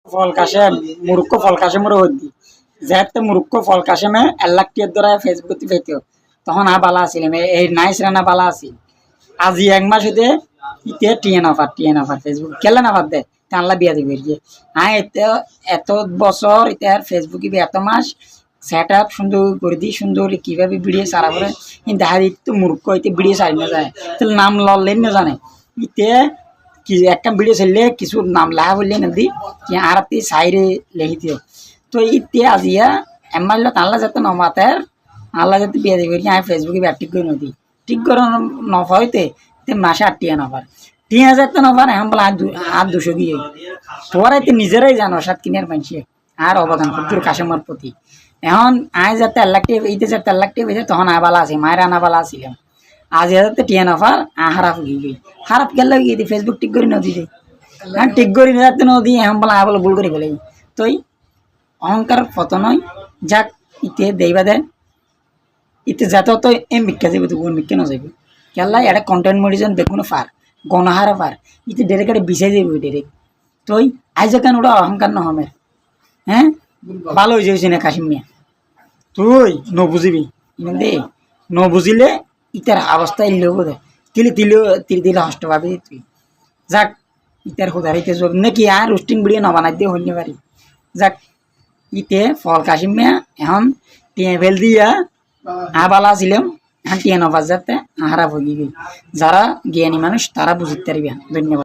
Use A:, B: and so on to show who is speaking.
A: ফল কাশেম মুরুক্ষ ফল কাশেমের হদ্দি যেহেতু মুরুক্ষ ফল কাশেমে 1,00,000 টিয়ার দ্বারা ফেসবুকে পেতেও তখন বালা আসিলাম এই নাইস রানা বালা আছিল আজি 1 মাস হইতে ইতে টিএন অফার ফেসবুক কেলে না বাদ দে আল্লাহ বিয়া দিবে গিয়ে এত এত বছর ইতার ফেসবুকে এত মাস সেট আপ সুন্দর করে দিই সুন্দর কিভাবে ভিডিও সারা করে কিন্তু দেখা দিত মূর্খ হইতে ভিডিও সারি না যায় তাহলে নাম লড়লেন না জানে ইতে কি একটা ভিডিও চাইলে কিছু নাম লেখা বললে না দি কি আর সাইরে লেখি দিও তো ইতে আজিয়া এমাইল আল্লাহ যাতে নমাতের আল্লাহ যাতে বিয়া দিবে আমি ফেসবুকে বিয়া ঠিক করে নদী ঠিক করে নফা হইতে মাসে 8 টিয়া নফার 3,000 তো নফার এখন বলে আর 200 গিয়ে তোরা তো নিজেরাই জানো সাত কিনার মানুষে আর অবদান খুব কাশেমার প্রতি এখন আয় যাতে 1,00,000 টিয়া এইতে যাতে 1,00,000 টিয়া বেঁচে তখন আবালা আছে মায়ের আনাবালা আসছিলাম আজ যাতে টিয়া নফার হারাপ গিয়ে গই খারাপ গেলে গিয়ে ফেসবুক ঠিক করে নদী দে হ্যাঁ ঠিক করে যাতে নদী এখন বলে বলে ভুল করে ফেলে তুই অহংকার পতনই যাক ইতে দেইবা দেয় ইতে যাতে তো এম ভিক্ষা যাবে তো গুণ ভিক্ষা না যাবে কেলা এটা কন্টেন্ট মডিশন বেগুন ফার গণহারা ফার ইতে ডেরেক্ট বিছাই যাবে ডেরেক্ট তুই আইজ কেন ওটা অহংকার ন হমের হ্যাঁ ভালো হয়ে যাইছি না কাশিম মিয়া তুই নবুঝিবি দে নবুঝিলে ইতার অবস্থা ইলেও বোধ তিলে তিলেও তিল দিলে হষ্ট পাবি তুই যাক ইতার খুদারিতে যোগ নাকি আর রোস্টিং ভিডিও নবানাই দিয়ে হইনি পারি যাক ইতে ফল কাশিম মিয়া এখন টিয়া ফেল দিয়া আবালা ছিলাম এখন টিয়া নবাজ যাতে হারা ভগি গই যারা জ্ঞানী মানুষ তারা বুঝতে পারবে ধন্যবাদ।